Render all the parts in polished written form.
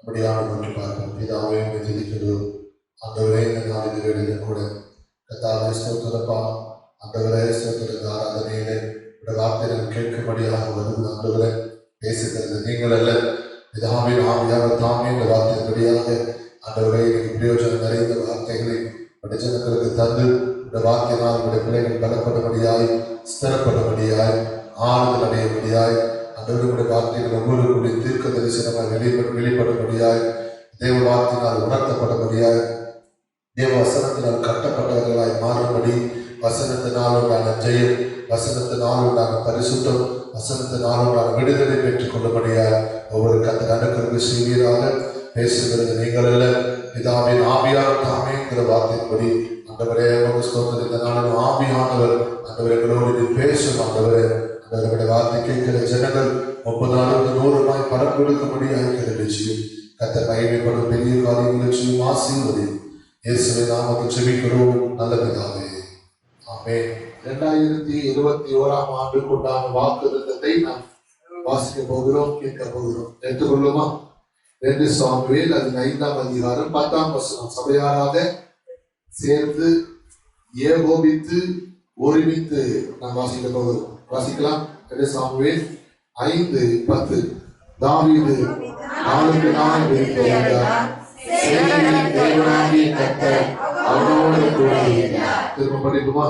அப்படியான நோக்கி பார்ப்போம். பிதாவே துதிக்கிறோம். ஆண்டவரே இந்த நாளிலே கூட கர்த்தாவே ஸ்தோத்திரப்பா. ஆண்டவரே ஸ்தோத்திர ஆராதனையிலே உடைய வார்த்தைகள் கேட்கும்படியாக வருவது ஆண்டவரே பேசுகிறது நீங்கள் அல்ல, பிதாவின் ஆவியாக தாமே இந்த வார்த்தையின்படியாக ஆண்டவரே பிரயோஜனம் நிறைந்த வார்த்தைகளை உடைய ஜனங்களுக்கு தந்து இந்த வார்த்தையினால் உடைய பிள்ளைகள் பலப்படும்படியாய் ஸ்திரப்படும்படியாய் ஆறுதல் அடையும்படியாய் ஆண்டவருடைய வார்த்தைகள் ஒவ்வொருவருடைய தீர்க்க தரிசனமாக வெளிப்படும்படியாய் தேவ வார்த்தையினால் உணர்த்தப்படும்படியாய் தேவ வசனத்தினால் கட்டப்பட்டவர்களாய் மாறும்படி வசனத்தினால் உண்டான ஜெயம், வசனத்தினால் உண்டான பரிசுத்தம், வசனத்தினால் உண்டான விடுதலை பெற்றுக் கொள்ளும்படியாய் ஒவ்வொரு கணக்கு செய்வீராக. பேசுகிறது நீங்கள் அல்ல, பிதாவின் ஆவியார் தாமேங்கிற வார்த்தையின்படி ஆண்டவரே ஸ்தோத்திரம். இந்த நாளில் ஆவியானவர் ஆண்டவர்களோடு பேசும். ஆண்டவரே ஆண்டவர்களுடைய வார்த்தை கேட்கிற ஜனங்கள் 30 60 பலன் கொடுக்கும்படியாக நிச்சயம் கர்த்தர் மகிமைப்படும் பெரிய காரியங்களை செய்யும். ஆசீர்வதியும் இயேசுவின் நாமத்தில் ஜெபிக்கிறோம் நல்ல பிதாவே, ஆமென். 2021 ஆண்டுக்கு உண்டான வாக்குத்தத்தத்தை நாம் வாசிக்க போகிறோம், கேட்க போகிறோம். எடுத்துக்கொள்ளுமா? 2 சாமுவேல் 5ஆம் அதிகாரம் 10ஆம் வசனம். சபையாராக சேர்ந்து ஏகோபித்து ஒருமித்து நாம் வாசிக்க போகிறோம். வாசிக்கலாம். 2 சாமுவேல் 5:10. தாவீது நாளுக்கு நாள் விருத்தியடைந்தார், சேனைகளின் தேவனாகிய கர்த்தர் அவனோடு கூட இருந்தார். திரும்ப படிக்குமா?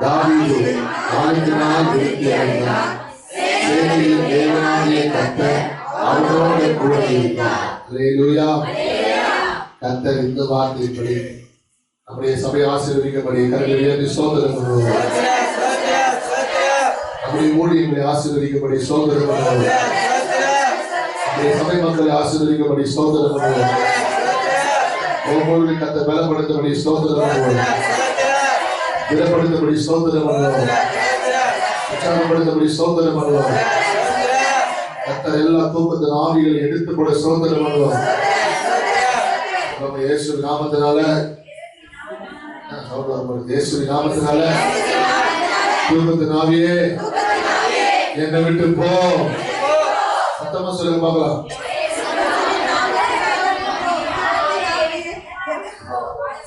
தாவீது நாளுக்கு நாள் விருத்தியடைந்தார், சேனைகளின் தேவனாகிய கர்த்தர் அவனோடு கூட இருந்தார். அல்லேலூயா. கர்த்தர் இந்த வார்த்தையின்படி நம்முடைய சபை ஆசீர்வதிக்கப்படி கர்த்தரை ஸ்தோத்திரம் பண்ணுவோம். நம்முடைய ஊழியர்களை ஆசீர்வதிக்கப்படி ஸ்தோத்திரம் பண்ணுவோம். நம்முடைய சபை மக்களை ஆசீர்வதிக்கப்படி ஸ்தோத்திரம் பண்ணுவோம். ஒவ்வொரு கர்த்தரை பலப்படுத்தபடி ஸ்தோத்திரம் பண்ணுவோம். திடப்படுத்தபடி ஸ்தோத்திரம் பண்ணுவோம். உற்சாகப்படுத்தபடி ஸ்தோத்திரம் பண்ணுவோம். கர்த்தர் எல்லா தூக்கத்தின் ஆவிகளை எடுத்து கூட ஸ்தோத்திரம் பண்ணுவோம். நம்ம இயேசு நாமத்தினால இயேசுவின் நாமத்தினால தூக்கத்தின் ஆவியே என்னை விட்டு போ. சத்தமா சொல்லுங்க பார்க்கலாம்.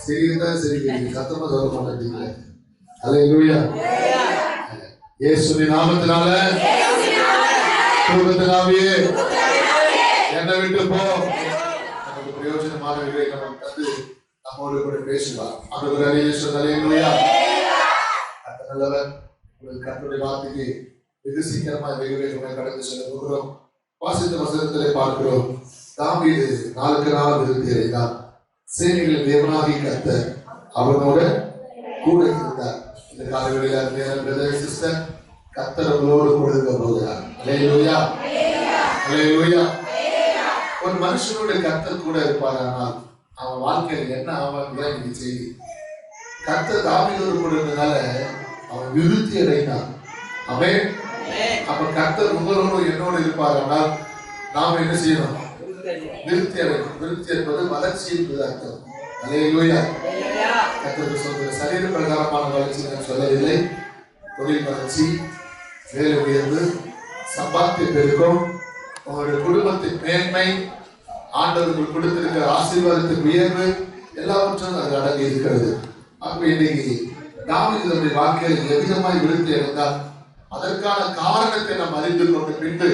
சரிதான் சரி, சத்தமா சொல்ல மாட்டேங்க. அல்லேலூயா. இயேசுவின் நாமத்தினால தூக்கத்தின் ஆவியே என்னை விட்டு போ. நமக்கு பிரயோஜனமான விவேகம் தந்து நம்மோடு கூட பேசுவார். நல்லவர். கர்த்தருடைய வார்த்தைக்கு வெகு சீக்கிரமாக வெகு வேகமாக கடந்து செல்ல போகிறோம். வாசித்த வசனத்திலே பார்க்கிறோம். தாவீது நாளுக்கு நாள் விருத்தியடைந்தார், சேனைகளின் தேவனாகிய கர்த்தர் அவனோட கூட இருந்தார். இந்த காலவெளியில் சிஸ்டர் கர்த்தர் அவர்களோடு கூட இருக்க போகிறார். அல்லேலூயா, அல்லேலூயா. ஒரு மனுஷனோட கர்த்தர் கூட இருப்பார், ஆனால் அவன் வாழ்க்கையில் என்ன ஆவான் செய்தி. கர்த்தர் தாவீதோடு கூட இருந்ததால அவன் விருத்தி அடைந்தான். அவன் அப்ப கர்த்தர் உங்களோடு என்னோடு இருப்பார், ஆனால் நாம் என்ன செய்யணும்? விருத்தி அடையணும். விருத்தி என்பது வளர்ச்சி என்பது அர்த்தம். அல்லேலூயா. கர்த்தர் சொல்கிற சரீர பிரகாரமான வளர்ச்சி நான் சொல்லவில்லை. தொழில் வளர்ச்சி, வேலை உயர்வு, சம்பாத்திய பெருக்கம், உங்களுடைய குடும்பத்தின் மேன்மை, ஆண்டவர்கள் கொடுத்திருக்கிற ஆசீர்வாதத்தின் உயர்வு எல்லாவற்றும் அது அடங்கி இருக்கிறது. அப்ப இன்னைக்கு தாவீதுடைய வாழ்க்கையில் எவ்விதமாய் விருத்தி அடைந்தால் அதற்கான காரணத்தை நாம் அறிந்து கொண்டு பின்பு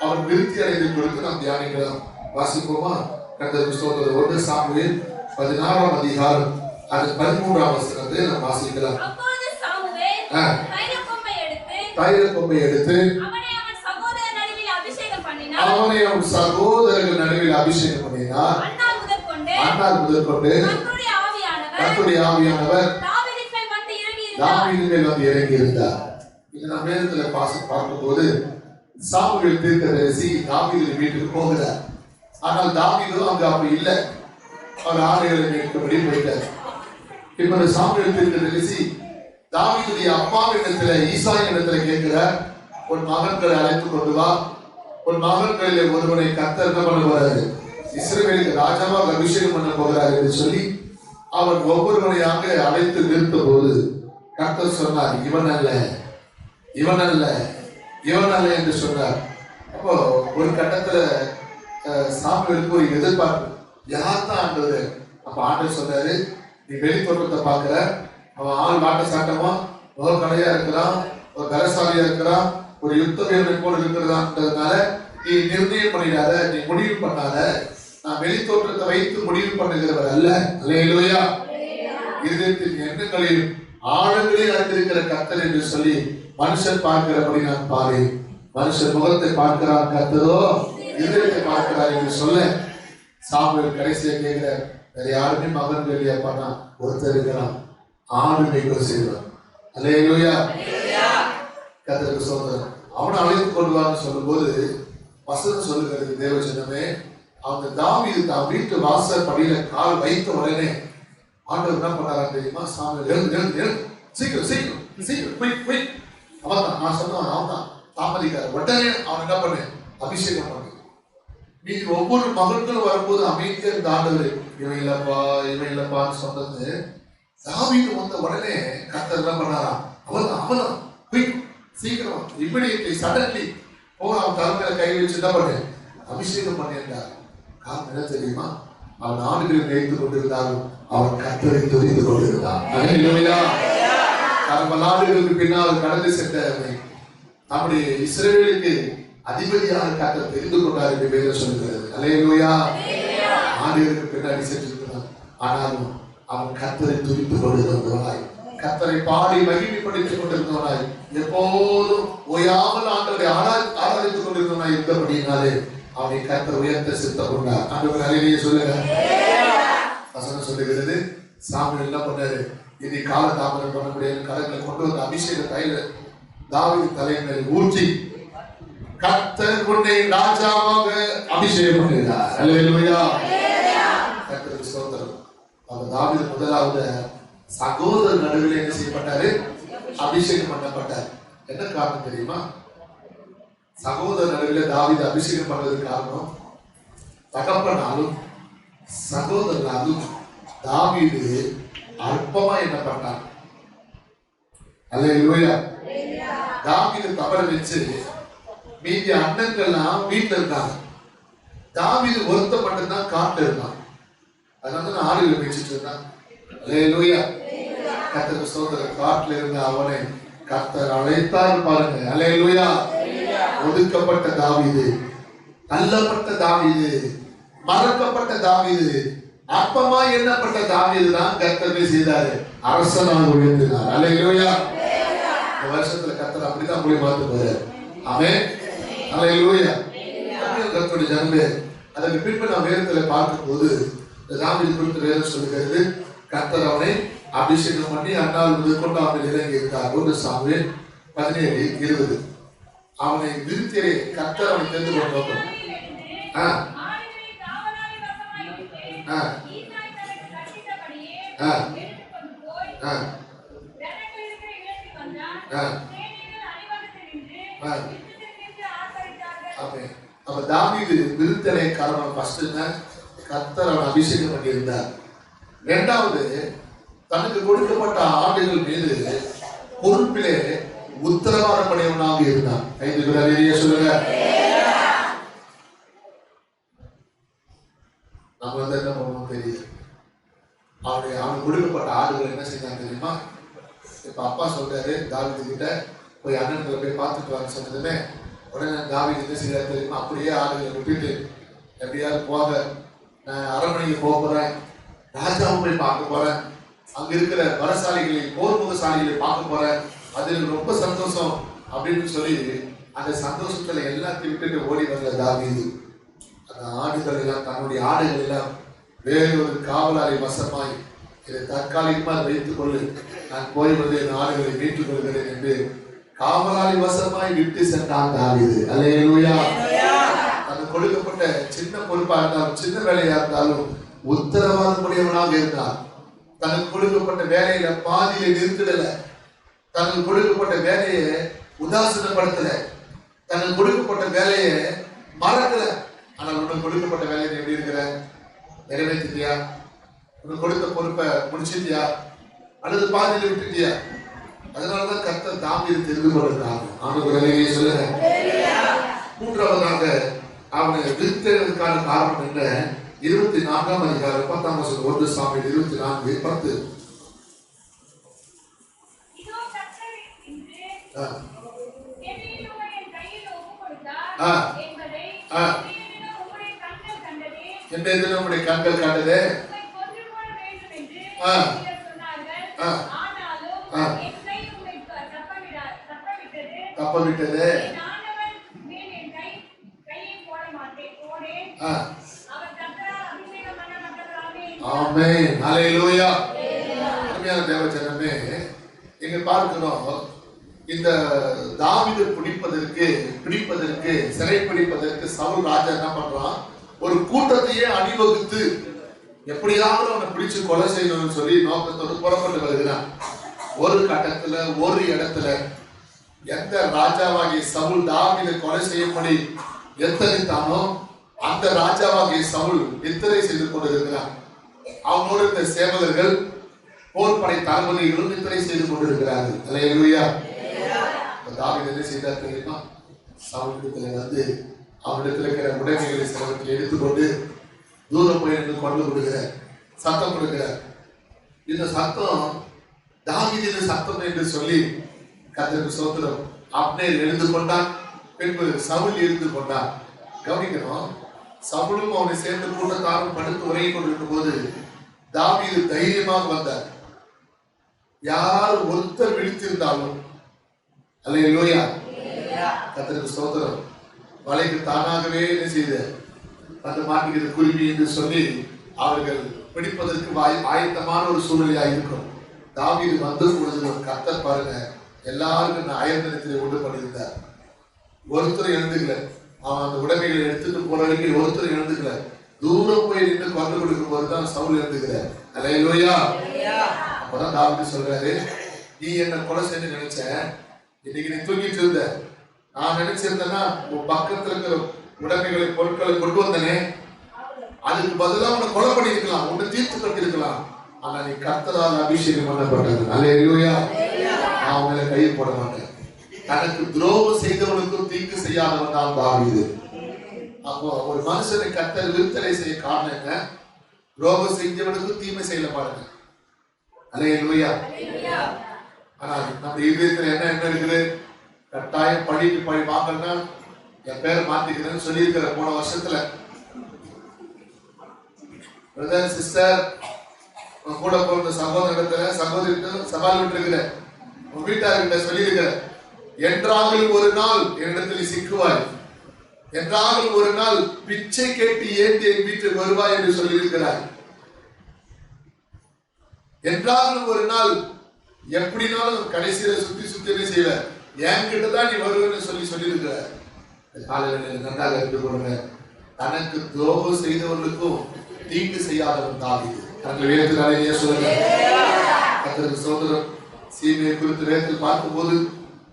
அவர் விருத்தி அடைந்து கொடுத்து நாம் தியானிக்கலாம். வாசிப்போமா? கர்த்தருக்கு ஸ்தோத்திரம். 1 சாமுவேல் 16ஆம் அதிகாரம் 13ஆம் வசனத்தை நாம் வாசிக்கலாம். தைலக்கொம்பை எடுத்து அவனை அவன் சகோதரர்கள் நடுவில் அபிஷேகம் பண்ணினார். அன்னார் முதற்கொண்டு கர்த்தருடைய ஆவியானவர் தாவீதின் மேல் வந்து இறங்கி இருந்தார். இது நாம் வேதத்துல பார்க்கும்போது சாமுவேல் தீர்க்கதரிசி தாவீதின் வீட்டுக்கு போகிறார். ஆனால் தாவீதோ அங்க அப்படி இல்லை, அவர் ஆடுகளை மீட்கும்படி போயிட்டார். இப்ப சாமுவேல் தீர்க்கதரிசி தாவீதுடைய அப்பாவிடத்துல ஈசாய் இடத்துல கேட்கிறார், உன் மகன்களை அழைத்து கொண்டு வா, உன் மகன்களில் ஒருவனை கர்த்தர் என்ன பண்ண போறாரு, இஸ்ரவேலுக்கு ராஜாவாக அபிஷேகம் பண்ண போகிறார் என்று சொல்லி அவர் ஒவ்வொருவரையாக அழைத்து நிறுத்த போது கர்த்தர் சொன்னார், இவன் அல்ல, இவன் அல்ல, இவன் அல்ல என்று சொன்னார். அப்போ ஒரு கட்டத்துல சாமுவேலுக்கு ஒரு எதிர்பார்ப்பு, யார் தான் ஆண்டவர்? அப்ப ஆண்டவர் சொல்றாரு, நீ வெளி தோற்றத்தை பார்க்கிற, அவன் ஆள் வாட்ட சாட்டமா முகக்கலையா இருக்கிறான், ஒரு பலசாலியா இருக்கிறான், ஒரு யுத்த வீரனை போல இருக்கிறதான்றதுனால நீ நிர்ணயம் பண்ணிடாத, நீ முடிவு பண்ணாத. நான் வெளி தோற்றத்தை வைத்து முடிவு பண்ணுகிறவர் அல்ல. அல்லேலூயா. இதயத்தின் எண்ணங்களில் ஆழங்களில் அறிந்திருக்கிற கர்த்தர் என்று சொல்லி மனுஷன் பார்க்கிறபடி நான் பாரு. மனுஷன் முகத்தை பார்க்கிறான், கர்த்தரோ இதயத்தை பார்க்கிறார் என்று சொல்ல சாமுவேல் கடைசியா கேட்கிற, வேற யாருமே மகன் இல்லையாப்பா, நான் ஒருத்தர் இருக்கிறான், ஆடு மேய்ப்பர் செய்வான். அல்லேலூயா. கர்த்தருக்கு சோதரம். அவனை அழைத்து கொண்டு வான்னு சொல்லும் போது வசனம் சொல்லுகிறது, தேவஜனமே, அவங்க தாவீது தான் வீட்டு வாசல் படியில கால் வைத்த உடனே ஆண்டவர் என்ன பண்ணாரா தெரியுமா? சாமுவேல் எழுந்து எழுந்து எழுந்து, சீக்கிரம் சீக்கிரம் சீக்கிரம் குயிக் குயிக். அவன் தான், நான் சொன்னவன் அவன் தான், தாமதிக்கார. உடனே அவன் என்ன பண்ணு, அபிஷேகம் பண்ணு. நீ ஒவ்வொரு மகன்களும் வரும்போது அமைதியா இருந்த ஆண்டவர், இவன் இல்லப்பான்னு சொன்னது தாவீது வந்த உடனே கர்த்தர் என்ன பண்ணாரா? அவன் குயிக் சீக்கிரம் இமிடியட்லி சடன்லி அவன் தலைமையில கை வச்சு என்ன பண்ணு, அபிஷேகம் பண்ணியிருந்தார். காரணம் என்ன தெரியுமா? அவன் ஆடுகளை மேய்த்து கொண்டிருந்தாலும் அவன் கர்த்தரை துதித்து கொண்டிருந்தான். நாடுகளுக்கு பின்னால் கடந்து சென்றவனை நம்முடைய இஸ்ரவேலுக்கு அதிபதியாக கர்த்தர் தெரிந்து கொண்டார் என்று வேதம் சொல்கிறது. அல்லேலூயா. ஆடுகளுக்கு பின்னாடி சென்றிருக்கிறான், ஆனாலும் அவன் கர்த்தரை துதித்து கொண்டிருந்தவனாய், கர்த்தரை பாடி மகிமைப்படுத்திக் கொண்டிருந்தவனாய், எப்போதும் ஓயாமல் ஆண்டவரை ஆராதித்துக் கொண்டிருந்தவனாய் இருந்தபடியினாலே அவனை கர்த்தர் உயர்த்த சித்தம் கொண்டார். ஆண்டவர் அல்லேலூயா சொல்லுங்க. வசனம் சொல்லுகிறது, சாமுவேல் என்ன பண்ணாரு? இனி கால தாமதம் பண்ண முடியாது, கரங்களை கொண்டு வந்த அபிஷேக தைல தாவீது தலையின் மேல் ஊற்றி கர்த்தர் உன்னை ராஜாவாக அபிஷேகம் பண்ணினார். அல்லேலூயா. கர்த்தருக்கு ஸ்தோத்திரம். அந்த தாவீது முதலாவது சகோதரர் நடுவில் என்ன செய்யப்பட்டாரு? அபிஷேகம் பண்ணப்பட்டார். என்ன காரணம் தெரியுமா? சகோதரர் நடுவில் தாவீது அபிஷேகம் பண்ணதுக்கு காரணம், தகப்பனாலும் சகோதரனாலும் தாவீது அற்பமா என்ன பண்ணார்? அல்லேலூயா. தாவீது தவற வச்சு மீதி அண்ணன்கள்லாம் வீட்டுல இருந்தாங்க, தாவீது ஒருத்த மட்டும்தான் காட்டுல இருந்தான். அதனால நான் ஆடுகளை வச்சுட்டு இருந்தான். அல்லேலூயா. கர்த்தருக்கு ஸ்தோத்திரம். காட்டுல இருந்த அவனை கர்த்தர் அழைத்தார் பாருங்க. அல்லேலூயா. ஒதுக்கப்பட்ட தாவீது, தள்ளப்பட்ட தாவீது, மறக்கப்பட்ட தாவீது, அற்பமா எண்ணப்பட்ட தாவீது தான் கர்த்தர் செய்தாரு, அரசனாக உயர்த்தினார். அல்லேலூயா. இந்த வருஷத்துல கர்த்தர் அப்படிதான் உங்களை மாத்துவாரு. ஆமென். அல்லேலூயா. கர்த்தருடைய ஜனமே, அதற்கு பின்பு நாம் வேதத்துல பார்க்கும் போது தாவீது குறித்து வேதம் சொல்லுகிறது, கர்த்தர் அவனை அபிஷேகம் பண்ணி அண்ணால் முதற்கொண்டு அவனை இறங்கி இருந்தார். 1 சாமுவேல் 17:20. அவனை விருத்தியை கர்த்தர் அவனை தெரிந்து கொண்டு அப்ப தாவீது விருத்தனை காரணம் ஃபர்ஸ்ட் கர்த்தர் அவன் அபிஷேகம் பண்ணியிருந்தார். இரண்டாவது, தனக்கு கொடுக்கப்பட்ட ஆடுகள் மீது பொறுப்பிலே உத்தரவாதப்படையவனாக இருந்தான். கைது விரைய சொல்லுங்க. நம்ம வந்து என்ன பண்ணுவோம் தெரியுது, அவனுக்கு கொடுக்கப்பட்ட ஆடுகள் என்ன செய்தாங்க தெரியுமா? இப்ப அப்பா சொல்றாரு தாவீது கிட்ட, போய் அண்ணன்களை போய் பார்த்துட்டு வாங்க சொன்னதுமே உடனே தாவீது என்ன செய்யறாரு தெரியுமா? அப்படியே ஆடுகளை விட்டுட்டு எப்படியாவது போக, நான் அரண்மனைக்கு போக போறேன், ராஜாவை போய் பார்க்க போறேன், அங்க இருக்கிற பலசாலிகளை போர்முகசாலிகளை பார்க்க போறேன், அது ரொம்ப சந்தோஷம் அப்படின்னு சொல்லி அந்த சந்தோஷத்துல எல்லாத்தையும் விட்டுட்டு ஓடி வரல தாவீது. அந்த ஆடுகள் எல்லாம், தன்னுடைய ஆடுகள் எல்லாம் வேறொரு காவலாளி வசமாய் இதை தற்காலிகமா வைத்துக் கொள்ளு, நான் போய் வந்து என் ஆடுகளை மீட்டுக் கொள்கிறேன் என்று காவலாளி வசமாய் விட்டு சென்றான் தாவீது. அல்லேலூயா. அது கொடுக்கப்பட்ட சின்ன பொறுப்பா இருந்தாலும் சின்ன வேலையா இருந்தாலும் உத்தரவாதமுடையவனாக இருந்தார். தனக்கு கொடுக்கப்பட்ட வேலையில பாதியில நிறுத்திடல, தனக்கு கொடுக்கப்பட்ட வேலையை உதாசீனப்படுத்தல, தனக்கு கொடுக்கப்பட்ட வேலையை மறக்கல. ஆனால் உனக்கு கொடுக்கப்பட்ட வேலையை எப்படி இருக்கிற, நிறைவேற்றிட்டியா? உனக்கு கொடுத்த பொறுப்பை முடிச்சிட்டியா அல்லது பாதியில விட்டுட்டியா? அதனாலதான் கர்த்தர் தாவீதை தெரிந்து கொண்டிருக்கிறார். ஆண்டவரே சொல்லுங்க. மூன்றாவதாக அவனை விருத்தெடுக்கான காரணம் என்ன? 24ஆம் அதிகாரம் 10ஆம் வசனம், 1 சாமுவேல் 24:10. நம்முடைய கண்கள் கண்டதே தப்பவிட்டது. ஆமென், ஹல்லேலூயா. அருமையான தேவஜனமே, இங்க பார்க்கிறோம், இந்த தாவீதை பிடிப்பதற்கு சிறைப்பிடிப்பதற்கு சவுல் ராஜா என்ன பண்றான்? ஒரு கூட்டத்தையே அணிவகுத்து எப்படியாவது அவனை பிடிச்சு கொலை செய்யணும்னு சொல்லி நோக்கத்தோடு புறப்பட்டு வருகிறான். ஒரு கட்டத்துல ஒரு இடத்துல எந்த ராஜாவாகிய சவுல் தாவீதை கொலை செய்யும்படி எத்தனித்தானோ அந்த ராஜாவாகிய சவுல் நித்திரை செய்து கொண்டிருக்கிறான். அவனோடு இந்த சேவகர்கள் போர்படை தளபதிகளும் நித்திரை செய்து கொண்டிருக்கிறார்கள். அல்லேலூயா. தாவீது என்ன செய்தார் தெரியுமா? சவுலிடத்துல வந்து அவனிடத்தில் இருக்கிற உடைமைகளை சிலவற்றை எடுத்துக்கொண்டு தூரம் போய் நின்று கொண்டு கொடுக்கிற சத்தம் கொடுக்கிறார். இந்த சத்தம் தாவீதின் சத்தம் என்று சொல்லி கர்த்தருக்கு ஸ்தோத்திரம். அப்னேர் எழுந்து கொண்டான், பின்பு சவுல் எழுந்து கொண்டான். கவனிக்கணும், சவுலும் அவனை சேர்ந்து கூட்டத்தாரும் படுத்து உறங்கிக் கொண்டிருக்கும் போது தாவீது தைரியமாக வந்தார். யார் ஒருத்தர் விழித்திருந்தாலும், அல்லேலூயா, கர்த்தருக்கு ஸ்தோத்திரம், மலைக்கு தானாகவே என்ன செய்த அந்த மாட்டுக்கு குருவி என்று சொல்லி அவர்கள் பிடிப்பதற்கு ஆயத்தமான ஒரு சூழ்நிலையா இருக்கும். தாவீது வந்த பொழுது கர்த்தர் பாருங்க, எல்லாருக்கும் நான் ஆயத்தனத்தில் உண்டு பண்ணியிருந்தார். ஒருத்தர் எழுந்துக்கல. அவன் அந்த உடைமைகளை எடுத்துட்டு போற வரைக்கும் ஒருத்தர் எழுந்துக்கல. தூரம் போய் நின்று கொண்டு கொடுக்கும் போதுதான் சவுல் எழுந்துக்கிறார். அல்லேலூயா. அப்பதான் தாவீது சொல்றாரு, நீ என்ன கொலை செய்ய நினைச்ச, இன்னைக்கு நீ தூங்கிட்டு இருந்த. நான் நினைச்சிருந்தேன்னா உன் பக்கத்துல இருக்கிற உடைமைகளை பொருட்களை கொண்டு வந்தனே, அதுக்கு பதிலாக உன்னை கொலை பண்ணிருக்கலாம், உன்னை தீர்த்து கட்டிருக்கலாம். ஆனா நீ கர்த்தரால் அபிஷேகம் பண்ணப்பட்டது. அல்லேலூயா. நான் உங்களை கையில் போட மாட்டேன். தனக்கு துரோகம் செய்தவனுக்கும் தீங்கு செய்யாதவன் தான் தாவீது. அப்போ ஒரு மனுஷனை கர்த்தர் விருத்தனை செய்ய காரணம் என்ன? துரோகம் செஞ்சவனுக்கும் தீமை செய்யல பாருங்க. அல்லேலூயா. ஆனா நம்ம இதயத்துல என்ன இருக்குது? கட்டாயம் படிக்கு படி வாங்கன்னா என் பேரை மாத்திக்கிறேன்னு சொல்லி இருக்கிற போன வருஷத்துல பிரதர் சிஸ்டர் கூட பிறந்த சகோதரத்துல சகோதரிட்டு சவால் விட்டுருக்கிற உன் வீட்டார்கிட்ட சொல்லி இருக்கிற, என்றாலும் ஒரு நாள் என்னிடத்தில் சிக்குவாய், என்றாலும் ஒரு நாள் பிச்சை கேட்டு ஏந்தி என் வீட்டுக்கு வருவாய் என்று சொல்லி இருக்கிறார். என்றாலும் ஒரு நாள் எப்படினாலும் கடைசியில சுத்தி சுத்தி செய்வ, என்கிட்ட தான் நீ வருவேன்னு சொல்லி இருக்கிற. காலையில நன்றாக எடுத்துக்கொள்ளுங்க. தனக்கு துரோகம் செய்தவர்களுக்கும் தீங்கு செய்யாதவன் தாவீது. தங்கள் வேதத்தினாலே சொல்லுங்க. கர்த்தருக்கு ஸ்தோத்திரம். சீமையை குறித்து வேதத்தில் பார்க்கும்போது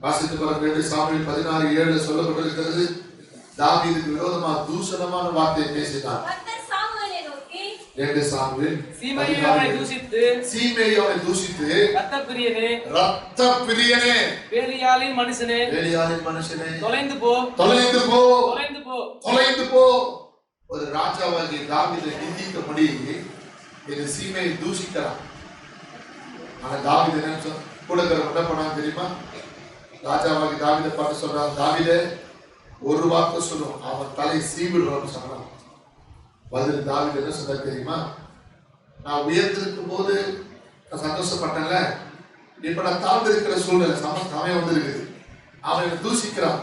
வாசித்து பாருங்க. 2 சாமுவேல் 16:7 சொல்லப்பட்டிருக்கிறது. தாவீதுக்கு விரோதமாக தூஷணமான வார்த்தையை பேசினான். 2 சாமுவேல் சீமையை அவனை தூஷித்து இரத்த பிரியனே வேலியாளின் மனுஷனே தொலைந்து போ. ஒரு ராஜாவாகிய தாவீதை நிந்திக்கும்படி இந்த சீமையை தூஷிக்கிறான். ஆனா தாவீது என்ன கூட என்ன பண்ணாங்க தெரியுமா? ராஜாவாகி தாவீதை பார்த்து சொல்றான், தாவீதே ஒரு வார்த்தை சொல்லும், அவன் தலை சீவிடுறான்னு சொன்னான். பதில் தாவீது என்ன சொன்னார் தெரியுமா? நான் உயர்ந்திருக்கும் போது நான் சந்தோஷப்பட்டேன்ல, இப்ப நான் தாழ்ந்து இருக்கிற சூழ்நிலை சமயம் வந்திருக்குது. அவன் தூஷிக்கிறான்.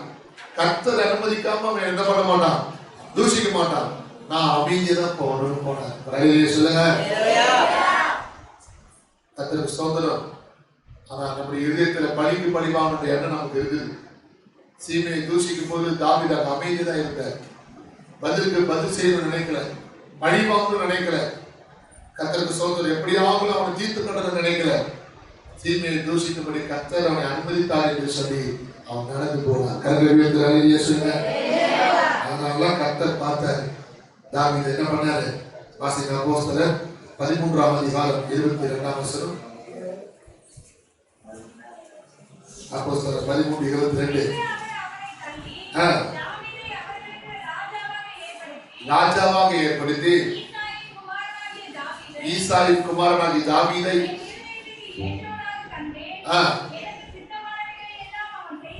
கர்த்தர் அனுமதிக்காம அவன் என்ன பண்ண மாட்டான், தூஷிக்க மாட்டான். நான் அமைதியதான் போகணும்னு போனேன். சொல்லுங்க. கர்த்தருக்கு ஸ்தோத்திரம். ஆனா நம்முடைய இதயத்துல பழிக்கு பழிவாங்க எண்ணம் நமக்கு இருக்குது. சீமையை தூஷிக்கும் போது தாவீது அந்த அமைதியதான் இருந்தார். பதில் செய்யணும்னு நினைக்கல, பழிவாங்கன்னு நினைக்கல. கர்த்தருக்கு ஸ்தோத்திரம். எப்படியாவது அவனை தீர்த்து கொண்டு நினைக்கல. சீமையை தூஷிக்கும்படி கர்த்தர் அவனை அனுமதித்தார் என்று சொல்லி அவன் நடந்து போனான். கர்த்தர் சொல்லுங்க. அதனாலதான் கர்த்தர் பார்த்தார். தாவீது என்ன பண்ணாரு? வாசிங்க அப்போஸ்தலர் 13ஆம் அதிகாரம் 22ஆம் வசனம். அப்போஸ்தலர் 13:22. ராஜாவாக ஏற்படுத்தி ஈசாயின் குமாரனாகிய தாவீதை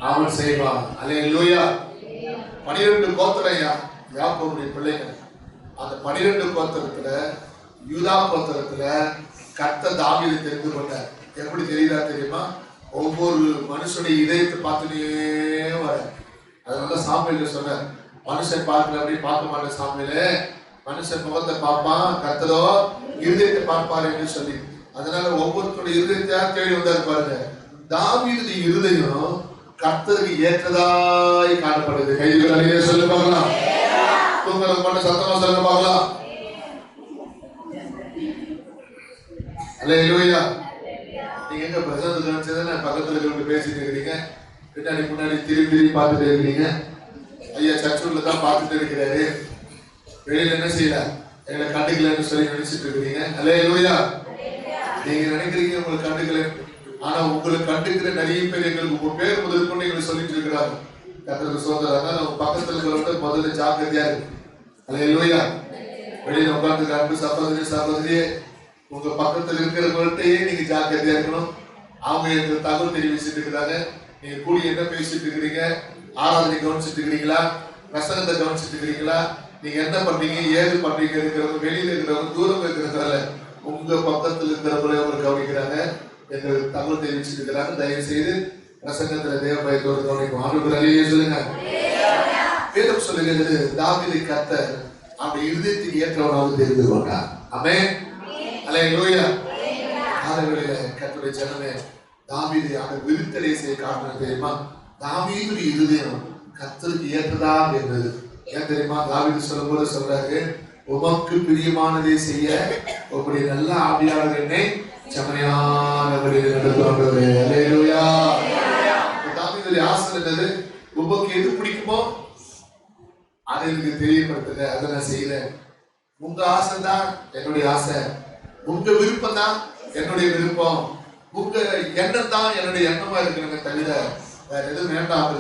அவன் செய்வான். அல்லேலூயா. 12 கோத்திரையா யாக்கோபுடைய பிள்ளைகள். அந்த 12 கோத்திரத்துல யூதா கோத்திரத்துல கர்த்தர் தாவீதை தெரிந்து கொண்டார். எப்படி தெரியுதா தெரியுமா? ஒவ்வொரு மனுஷனுடைய இதயத்தை பார்த்துட்டே வர. அதனால சாமுவேல் சொன்னார், மனுஷன் பார்க்கல அப்படி பார்க்க மாட்டேன் சாமுவேலே, மனுஷன் முகத்தை பார்ப்பான், கர்த்தரோ இருதயத்தை பார்ப்பாரு என்று சொல்லி. அதனால ஒவ்வொருத்தருடைய இருதயத்தையா தேடி வந்தாரு பாருங்க. தாவீதுடைய இருதயம் கர்த்தருக்கு ஏற்றதாய் காணப்படுது. கைதுகளை சொல்லி பார்க்கலாம். தூங்கல பண்ண சத்தமா சொல்ல பார்க்கலாம். அல்லேலூயா. நீங்க எங்க பிரசன்ன கவனிச்சதுன்னா பக்கத்துல இருந்து பேசிட்டு இருக்கிறீங்க, பின்னாடி முன்னாடி திரும்பி பார்த்துட்டு இருக்கிறீங்க. ஐயா சர்ச்சூர்ல தான் பார்த்துட்டு இருக்கிறாரு, வெளியில என்ன செய்யல எங்களை கண்டுக்கலன்னு சொல்லி நினைச்சிட்டு இருக்கிறீங்க. அல்லேலூயா. நீங்க நினைக்கிறீங்க உங்களை கண்டுக்கல, ஆனா உங்களை கண்டுக்கிற நிறைய பேர் எங்களுக்கு உங்க பேர் முதல் கொண்டு எங்களை சொல்லிட்டு இருக்கிறாங்க. கர்த்தருக்கு சோதரா. அதனால பக்கத்துல இருக்கிறவங்க முதல்ல ஜாக்கிரதையா இருக்கு. அல்லேலூயா. வெளியில உட்கார்ந்து அன்பு சகோதரி சகோதரியே, உங்க பக்கத்துல இருக்கிறவங்கள்ட்டயே நீங்க ஜாக்கிரதையா இருக்கணும். அவங்க எங்களுக்கு தகவல் தெரிவிச்சுட்டு இருக்கிறாங்க. நீங்க கூடி என்ன பேசிட்டு இருக்கிறீங்க, ஆராதனை கவனிச்சுட்டு இருக்கிறீங்களா, பிரசங்கத்தை கவனிச்சுட்டு இருக்கிறீங்களா, நீங்க என்ன பண்றீங்க ஏது பண்றீங்க இருக்கிறவங்க, வெளியில இருக்கிறவங்க, தூரம் இருக்கிறதால உங்க பக்கத்துல இருக்கிறவங்களே அவங்க கவனிக்கிறாங்க, எங்களுக்கு தகவல் தெரிவிச்சுட்டு இருக்கிறாங்க. தயவு செய்து பிரசங்கத்துல தேவ பயத்தோடு கவனிக்கும். ஆண்டுடைய சொல்லுங்க. வேதம் சொல்லுகிறது தாவீதை கர்த்தர் அந்த இருதயத்துக்கு ஏற்றவனாக தெரிந்து கொண்டார். ஆமென். அல்லேலூயா. ஆண்டவரே கர்த்தருடைய ஜனமே, தாவீதை அந்த விருத்தடை செய்ய காரணம் தெரியுமா? தாவீதுடைய இருதயம் கர்த்தருக்கு ஏற்றதா இருந்தது. ஏன் தெரியுமா? தாவீது சொல்லும்போது சொல்றாரு, உமக்கு பிரியமானதை செய்ய உங்களுடைய நல்ல ஆவியாளர் என்னை செம்மையான வழியில் நடத்துவாங்க. அல்லேலூயா. தாவீதுடைய ஆசை என்னது? உமக்கு எது பிடிக்குமோ அதை எனக்கு தெரியப்படுத்துங்க, அதை நான் செய்யறேன். உங்க ஆசை தான் என்னுடைய ஆசை, உங்க விருப்பம் தான் என்னுடைய விருப்பம், உங்க எண்ணம் தான் என்னுடைய எண்ணமா இருக்கிறேங்க தவிர வேற எதுவும் வேண்டாம்.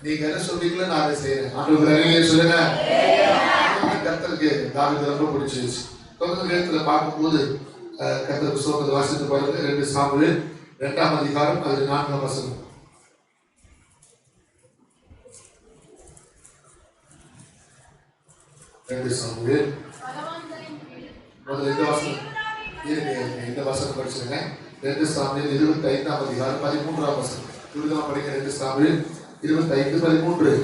நீங்க என்ன சொல்றீங்களோ நான் அதை செய்யறேன். ஆண்டவரே சொல்லுங்க. கர்த்தருக்கு தாவீது ரொம்ப பிடிச்சிருச்சு. தொடர்ந்து நேரத்துல பார்க்கும்போது கர்த்தருக்கு சோதனை வாசித்து பாருங்க. 2 சாமுவேல் 2ஆம் அதிகாரம் அது 4ஆம் வசனம். 2 சாமுவேல் முதல்ல இந்த வசனம் படிச்சுங்க. 2 சாமுவேல் 25ஆம் அதிகாரம் 13ஆம் வசனம். துரிதமா படிக்க. 2 சாமுவேல் 25:13.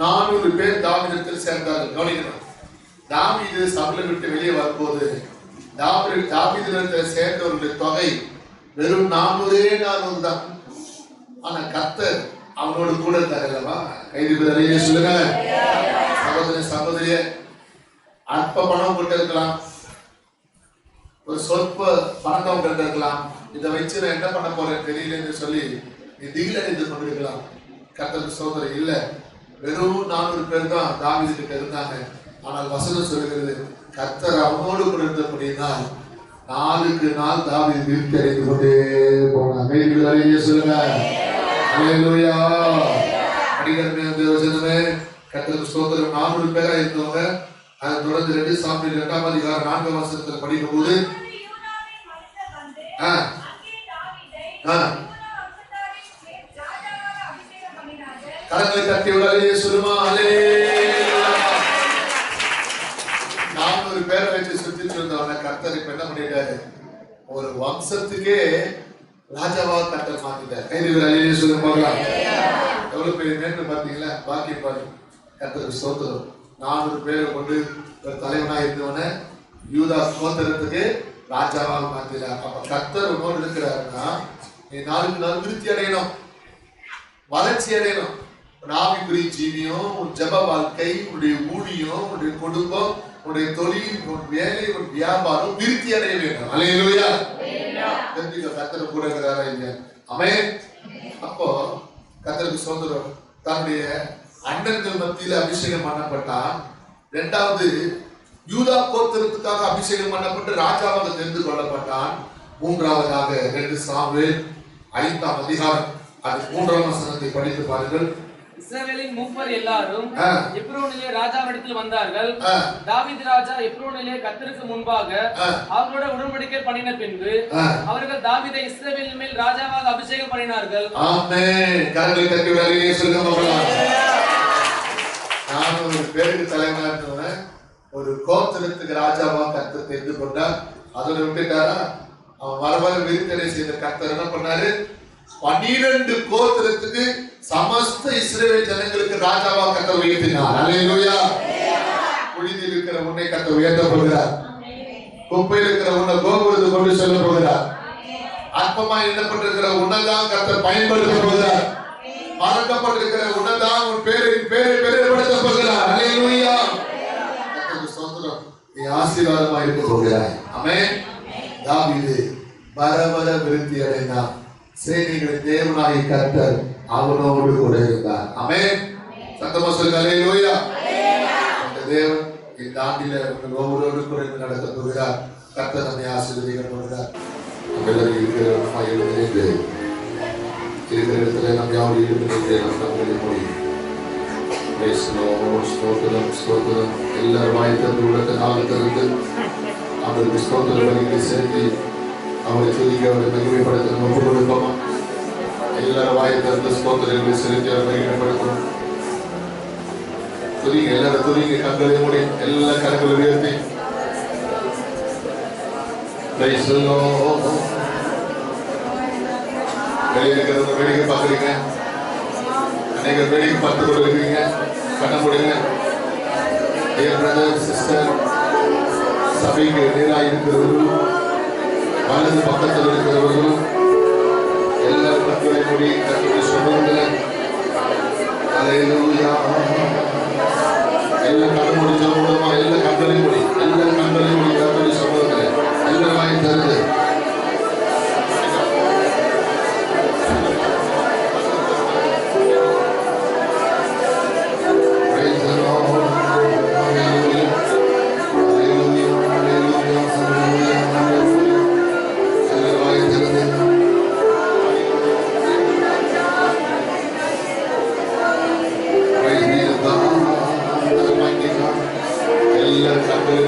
நானூறு பேர் தாவீதிடத்தில் சேர்ந்தார்கள். கவனிக்கணும். தாவீது சபையை விட்டு வெளியே வரும்போது தாவீதிடத்தில் சேர்ந்தவர்களுடைய தொகை வெறும் 400 தான். ஆனா கர்த்தர் அவனோடு கூட இருந்தார் அல்லவா? கைது சொல்லுங்க. சகோதரி சகோதரிய, அற்ப பணம் கொண்டு இருக்கலாம், ஒரு சொற்ப பணம் கொண்டு இருக்கலாம், இதை வச்சு நான் என்ன பண்ண போறேன் தெரியலன்னு சொல்லி நீ திகிலடைந்து கொண்டிருக்கலாம். கர்த்தருக்கு சோதனை இல்லை, வெறும் 400 பேர் தான் தாவீது கிட்ட இருந்தாங்க. ஆனால் வசனம் சொல்லுகிறது கர்த்தர் அவனோடு கூட இருந்தபடியினால் நாளுக்கு நாள் தாவீது விருத்தி அடைந்து கொண்டே போனான். கைது சொல்லுங்க. அல்லேலூயா. அடிக்கடி தேவஜனமே, கர்த்தருக்கு ஸ்தோத்திரம். 400 பேரா இருந்தவங்க. அதை தொடர்ந்து 2 சாமுவேல் 2ஆம் அதிகாரம் 4ஆம் வசனத்துல படிக்கும் போது கரங்களை தட்டி விடாலே சொல்லுமா. 400 பேரை வச்சு சுத்திட்டு இருந்தவங்க கர்த்தர் இப்ப என்ன பண்ணிட்டாரு? ஒரு வம்சத்துக்கே ராஜாவாக கர்த்தர் மாத்திட்டார். கைது சொல்ல போகலாம். எவ்வளவு பெரிய மேன்மை பார்த்தீங்களா? பாக்கி பாரு. கர்த்தருக்கு ஸ்தோத்திரம். 400 பேரை கொண்டு ஒரு தலைவனா இருந்தவன யூதா கோத்திரத்துக்கு ராஜாவாக மாத்தினார். அப்ப கர்த்தர் உன்னோடு இருக்கிறாருன்னா நீ நாளுக்கு நாள் விருத்தி அடையணும், வளர்ச்சி அடையணும். ஆவிக்குரிய ஜீவியம், உன் ஜப வாழ்க்கை, உன்னுடைய ஊழியம், உன்னுடைய குடும்பம், உன்னுடைய தொழில், உன் வேலை, உன் வியாபாரம் விருத்தி அடைய வேண்டும். அல்லேலூயா. கர்த்தர் கூட இருக்கிறாரா இல்லையா? ஆமென். அப்போ கர்த்தருக்கு சுதந்திரம். தன்னுடைய அண்ணன்கள் மத்தியில் அபிஷேகம் பண்ணப்பட்டான். 2வது யூதா கோத்திரத்துக்காக அபிஷேகம் பண்ணப்பட்டு ராஜாவாக தெரிந்து கொள்ளப்பட்டான். மூன்றாவதாக 2 சாமுவேல் 5ஆம் அதிகாரம் அது 3ஆம் வசனத்தை படித்து பாருங்கள். இஸ்ரவேலின் மூப்பர் எல்லாரும் எப்ரோனிலே ராஜாவிடத்தில் வந்தார்கள். தாவீது ராஜா எப்ரோனிலே கர்த்தருக்கு முன்பாக அவர்களோட உடன்படிக்கை பண்ணின பின்பு அவர்கள் தாவீதை இஸ்ரவேலின் மேல் ராஜாவாக அபிஷேகம் பண்ணினார்கள். ஆமென். கரங்களை தட்டி வேலையே சொல்லுங்க. நான் ஒரு பேருக்கு தலைவனா இருந்தவன், ஒரு கோத்திரத்துக்கு ராஜாவா கர்த்தர் தெரிந்து கொண்டார். அதோட விட்டுட்டாரா? அவன் வர விருத்தனை செய்த கர்த்தர் என்ன பண்ணாரு? 12 கோத்திரத்துக்கு சமஸ்த இஸ்ரவேல் ஜனங்களுக்கு ராஜாவா கர்த்தர் உயர்த்தினார். அல்லேலூயா. புழுதியில் இருக்கிற உன்னை கர்த்தர் உயர்த்த போகிறார். குப்பையில் இருக்கிற உன்னை கோபுரத்துக்கு கொண்டு செல்ல போகிறார். அற்பமா எண்ணப்பட்டிருக்கிற உன்னதான் கர்த்தர் பயன்படுத்த போகிறார். மறக்கப்பட்டிருக்கிற உன்னதான் உன் பேரை பெருமைப்படுத்த போகிறார். அல்லேலூயா. கர்த்தருக்கு ஸ்தோத்திரம். நீ ஆசீர்வாதமாக இருக்க போகிறாய். ஆமென். தாவீது வர விருத்தி அடைந்தான். சேனைகளின் தேவனாகிய கர்த்தர் அவனோடு கூட இருந்தார். ஆமென். சத்தமா சொல்லுங்க. அல்லேலூயா. அந்த தேவன் இந்த ஆண்டில உங்கள் ஒவ்வொருவரோடு கூட நடத்த போகிறார். கர்த்தர் நம்மை ஆசீர்வதிக்க போகிறார். எல்லாரும் இருக்கிற இடத்துல நம்ம யாரும் ஈடுபட்டு நம்மளை மொழி ஸ்தோத்திரம் எல்லாரும் வாய்த்தது உலக நாளத்திலிருந்து அவருக்கு ஸ்தோத்திர வழிகளை சேர்த்து அவரை துதிக்க அவரை மகிமைப்படுத்த ஒப்பு கொடுப்போமா? எல்லாரும் வாய்த்திலிருந்து ஸ்தோத்திரங்களை செலுத்தி அவரை மகிமைப்படுத்தணும். துதிங்க, எல்லாரும் துதிங்க. கண்களை மூடி எல்லா கரங்களை உயர்த்தி வெளியே இருக்கிறவங்க வேடிக்கை பார்க்குறீங்க. அநேக வேடிக்கை பார்த்து கொண்டு இருக்கீங்க. கண்ண முடியுங்க. சிஸ்டர் சபைக்கு நேராக இருக்கிறவர்களும் வலது பக்கத்தில் இருக்கிறவர்களும் எல்லாரும் கண்களை மூடி கர்த்தருடைய சமூகத்தில் அல்லேலூயா எல்லா கண்ண மூடி மூலமா எல்லா கண்களை மூடி கர்த்தருடைய சமூகத்தில் எல்லாரும் வாங்கி தருது. எல்லாரும் கண்களை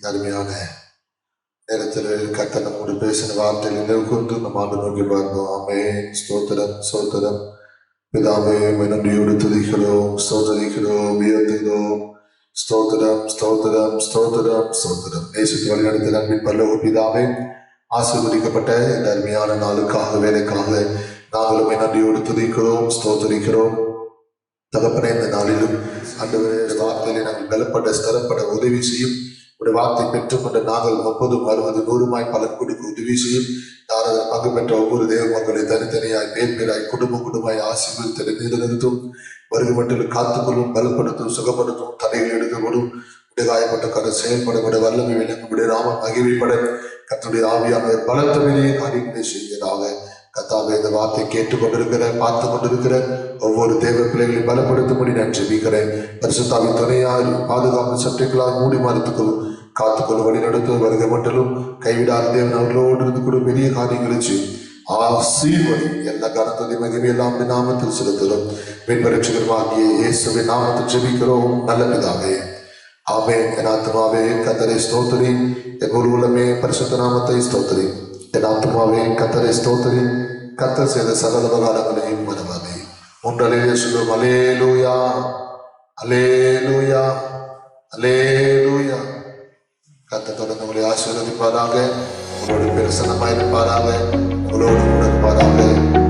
அருமையான நேரத்தில் கர்த்தர் நம்மோடு பேசின வார்த்தையில் நினைவுகூர்ந்து நம்ம ஆண்டு நோக்கி பார்ப்போம். ஆமென். ஸ்தோத்திரம் ஸ்தோத்திரம். பிதாவே நன்றியோடு துதிக்கிறோம், ஸ்தோத்தரிக்கிறோம், உயர்த்துகிறோம். ஸ்தோத்திரம் ஸ்தோத்திரம் ஸ்தோத்திரம் ஸ்தோத்திரம். நேசித்து வழிநடத்த அன்பின் பரலோக பிதாவே, ஆசீர்வதிக்கப்பட்ட இந்த அருமையான நாளுக்காக வேலைக்காக நாங்களும் நன்றியோடு துதிக்கிறோம், ஸ்தோத்தரிக்கிறோம். தகப்பனே, இந்த நாளிலும் ஆண்டவரே வார்த்தையிலே நாங்கள் பலப்பட ஸ்தரப்பட உதவி செய்யும். உடைய வார்த்தை பெற்றுக்கொண்ட நாங்கள் 30, 60, 100 பலன் கொடுக்க உதவி செய்யும். நாரதர் பங்கு பெற்ற ஒவ்வொரு தேவ மக்களை தனித்தனியாய் பேராய் குடும்பமாய் ஆசீர்வதித்து நிலைநிறுத்தும். வருகை மட்டும் காத்துக்கொள்ளும், பலப்படுத்தும், சுகப்படுத்தும், தடைகள் எடுக்கப்படும். உடைய காயப்பட்ட கரை செயல்பட விட வல்லமை விளங்க உடைய ராம மகிழ்ச்சிப்பட கர்த்தருடைய ஆவியானவர் பலத்தமையிலே காரியங்களை செய்கிறதாக. கர்த்தாவே, இந்த வார்த்தை கேட்டுக்கொண்டிருக்கிற பார்த்து கொண்டிருக்கிற ஒவ்வொரு தேவ பிள்ளைகளையும் பலப்படுத்தும்படி நான் ஜெபிக்கிறேன். பரிசுத்தாவின் துணையால் பாதுகாப்பு சட்டைகளால் மூடி மறைத்துக்கொள்ளும், காத்துக்கொள்ளும், வழி நடத்தும். வருகை மட்டும் கைவிடாத தேவன் அவர்களோடு இருந்து கூட பெரிய காரியங்களை செய்யும். ஆசீர்வதி. எல்லா கருத்துடைய மகிமை எல்லாம் நாமத்தில் செலுத்துகிறோம். மீன்பரட்சகருமாகிய இயேசுவின் நாமத்தில் ஜெபிக்கிறோம் நல்ல பிதாவே. ஆமென். என் ஆத்துமாவே கர்த்தரை ஸ்தோத்திரி, என் முழு உள்ளமே பரிசுத்த நாமத்தை ஸ்தோத்திரி. என் ஆத்துமாவே கர்த்தரை ஸ்தோத்திரி, கர்த்தர் செய்த சகல உபகாரங்களையும் மறவாதே. மூன்றலையிலே சொல்லும் அல்லேலூயா, அல்லேலூயா, அல்லேலூயா. கர்த்தர் தொடர்ந்து உங்களை ஆசீர்வதிப்பாராக, உங்களோட பிரசன்னமாயிருப்பாராக, உங்களோடு கூட இருப்பாராக.